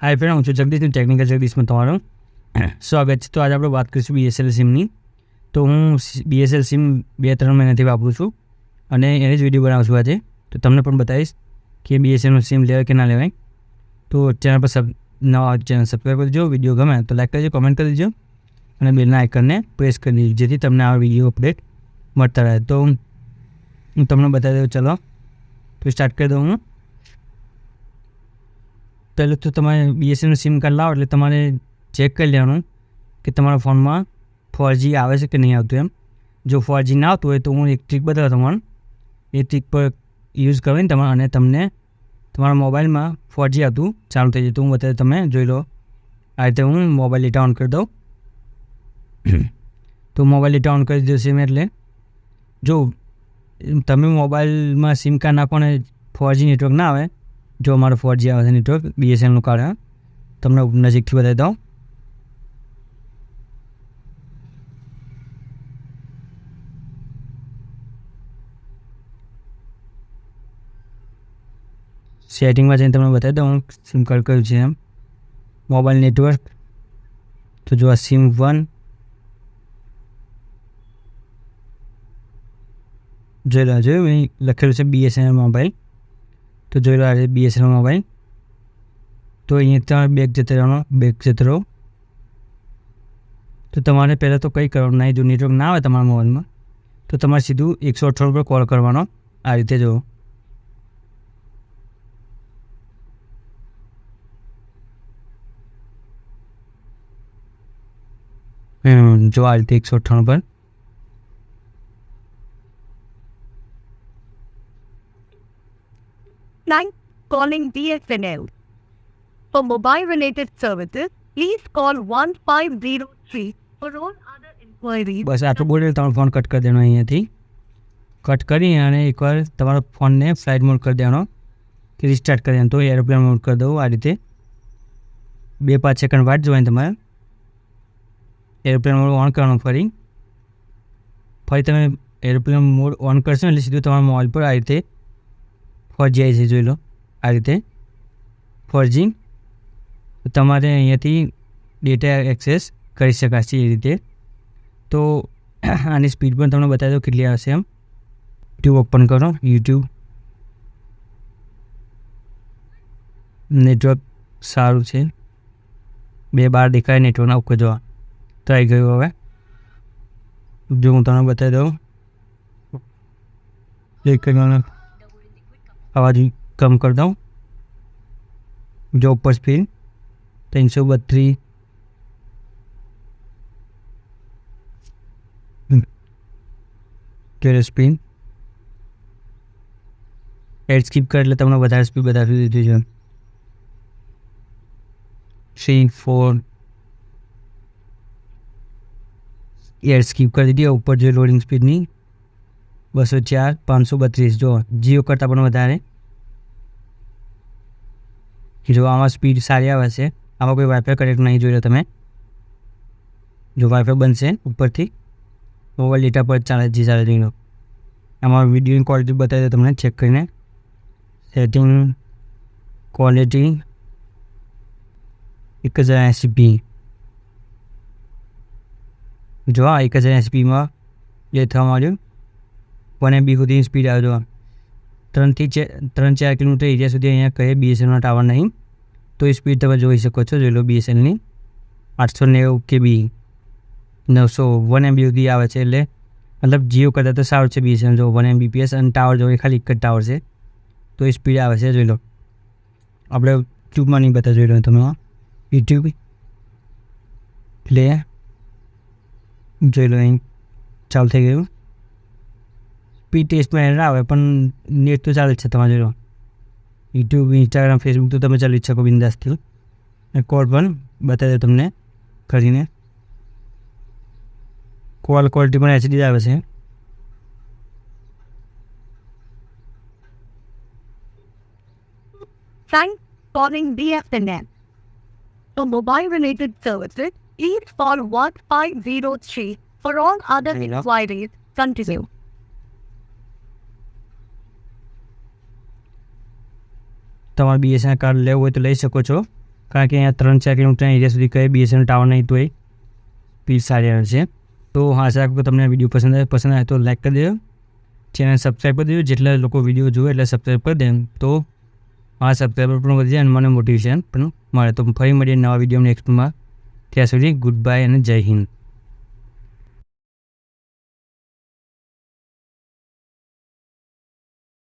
Hi friend, હું છું Jagdish, technical જગદીશમાં તમારું સ્વાગત છે। તો આજે આપણે વાત કરીશું બીએસએલ સિમની। તો હું બીએસએલ સિમ 2-3 મહિનાથી વાપરું છું અને એને જ વિડીયો બનાવું છું આજે। તો તમને પણ બતાવીશ કે બીએસએલનું સિમ લેવાય કે ના લેવાય। તો ચેનલ પર નવા ચેનલ સબસ્ક્રાઈબ કરજો, વિડીયો ગમે તો લાઈક કરજો, કમેન્ટ કરી દેજો અને બેલના આઇકનને પ્રેસ કરી દેજો જેથી તમને આ વિડીયો અપડેટ મળતા રહે। તો હું તમને બતાવી દઉં, ચલો તો સ્ટાર્ટ કરી દઉં હું। પહેલું તો તમારે બીએસએનનું સિમ કાર્ડ લાવો એટલે તમારે ચેક કરી લેવાનું કે તમારા ફોનમાં 4G આવે છે કે નહીં આવતું એમ। જો 4G ના આવતું હોય તો હું એક ટ્રીક બતાવું તમારે, એ ટ્રીક પર યુઝ કરીને તમારે અને તમને તમારા મોબાઈલમાં 4G આવતું ચાલુ થઈ જાય। તો હું બતાવી, તમે જોઈ લો। આ રીતે હું મોબાઈલ ડેટા ઓન કરી દઉં। તો મોબાઈલ ડેટા ઓન કરી દીધો સિમ એટલે જો તમે મોબાઈલમાં સિમ કાર્ડ નાખો ને 4G નેટવર્ક ના આવે, જો અમારો 4G આવે છે નેટવર્ક બીએસએનનું કાર્ડ, તમને નજીકથી બતાવી દઉં। સેટિંગમાં જઈને તમને બતાવી દઉં સિમ કાર્ડ કયું છે એમ। મોબાઈલ નેટવર્ક, તો જો આ સિમ 1 જોઈ લો, જોયું અહીં લખેલું છે બીએસએનએલ મોબાઈલ। તો જોઈ લો આ બીએસએનએલ મોબાઈલ। તો અહીંયા તમારે બેક જતો રહેવાનો, બેક જતો રહો। તો તમારે પહેલાં તો કંઈ કરવાનું નહીં, જો નેટવર્ક ના આવે તમારા મોબાઈલમાં તો તમારે સીધું 198 પર કોલ કરવાનો, આ રીતે જો આ રીતે 198 પર। Thanks for calling BSNL. For mobile-related services, please call 1503. For all other inquiries, બસ આટલું બોલે તમારો ફોન કટ કરી દેવાનો। અહીંયાથી કટ કરી અને એકવાર તમારા ફોનને ફ્લાઇટ મોડ કરી દેવાનો કે રિસ્ટાર્ટ કરી દેવાનો। તો એરોપ્લેન મોડ કરી દઉં આ રીતે, 2-5 સેકન્ડ વાટ જોવાની તમારે। એરોપ્લેન મોડ ઓન કરવાનો, ફરી તમે એરોપ્લેન મોડ ઓન કરશો એટલે સીધું તમારા મોબાઈલ પર આ રીતે 4G આવી છે, જોઈ લો આ રીતે 4G। તમારે અહીંયાથી ડેટા એક્સેસ કરી શકાશે એ રીતે। તો આની સ્પીડ પણ તમને બતાવી દો કેટલી આવશે એમ। યુટ્યુબ ઓપન કરો, યુટ્યુબ નેટવર્ક સારું છે, 2 દેખાય નેટવર્કના ઉપર જોવા તો આવી ગયું। હવે જો હું તમને બતાવી દઉં, ક્લિક કરવાનો, અવાજ કમ કરી દઉં, જો ઉપર સ્પીડ 332 કેરે સ્પીડ। એડ સ્કીપ કરે એટલે તમને વધારે સ્પીડ બતાવી દીધી છે, 3-4 એડ સ્કીપ કરી દીધી। ઉપર જે લોડિંગ સ્પીડની 204 532 જો જીઓ કરતાં પણ વધારે। જો આમાં સ્પીડ સારી આવે છે, આમાં કોઈ વાઈફાઈ કનેક્ટ નહીં, જોઈ લો તમે। જો વાઈફાઈ બનશે ઉપરથી મોબાઈલ ડેટા પર ચાલે છે, જોઈ લો। આમાં વિડીયોની ક્વોલિટી બતાવી દો તમને ચેક કરીને। સેટિંગ ક્વોલિટી 1080p, જો આ 1080pમાં એ થવા માંડ્યું। 1 MB સુધીની સ્પીડ આવે, જો 3-4 કિલોમીટર એરિયા સુધી અહીંયા કહે બીએસએનએલનો ટાવર નહીં, તો એ સ્પીડ તમે જોઈ શકો છો, જોઈ લો બીએસએનએલની 890 KB 1 MB સુધી આવે છે। એટલે મતલબ જીઓ કરતાં તો સારું છે બીએસએનએલ, જો 1 Mbps અને ટાવર જો ખાલી એક જ ટાવર છે તો એ સ્પીડ આવે છે, જોઈ લો। આપણે યુટ્યુબમાં નહીં બતા, જોઈ લો તમે યુટ્યુબ પ્લે, જોઈ લો અહીં ચાલુ થઈ ગયું। સ્પીડ ટેસ્ટમાં એરર આવે પણ નેટ તો ચાલે જ છે તમારે, જોઈ લો। યુટ્યુબ, ઇન્સ્ટાગ્રામ, ફેસબુક તો તમે ચાલી જ શકો બિંદાસથી। કોલ પણ બતાવી દો તમને કરીને, કોલ ક્વોલિટી પણ HD આવે છે। thanks for calling BSNL. For mobile-related services, please call 1503. For all other Hello. inquiries, continue. તમારે બીએસએનએલ કાર્ડ લેવું હોય તો લઈ શકો છો। કારણ કે અહીંયા 3-4 કિલોમીટર એરિયા સુધી કંઈ BSNL ટાવર નહીં તો એ સ્પીડ સારી આવે છે. તો આશા રાખું કે તમને વિડીયો પસંદ આવે તો લાઈક કરી દેજો, ચેનલ સબસ્ક્રાઈબ કરી દેજો. જેટલા લોકો વિડીયો જુએ એટલે સબસ્ક્રાઈબ કરી દે તો આ સબસ્ક્રાઈબર પણ વધી જાય અને મને મોટિવેશન પણ મળે. તો ફરી મળીએ નવા વિડીયો નેક્સ્ટમાં. ત્યાં સુધી ગુડ બાય અને જય હિન્દ.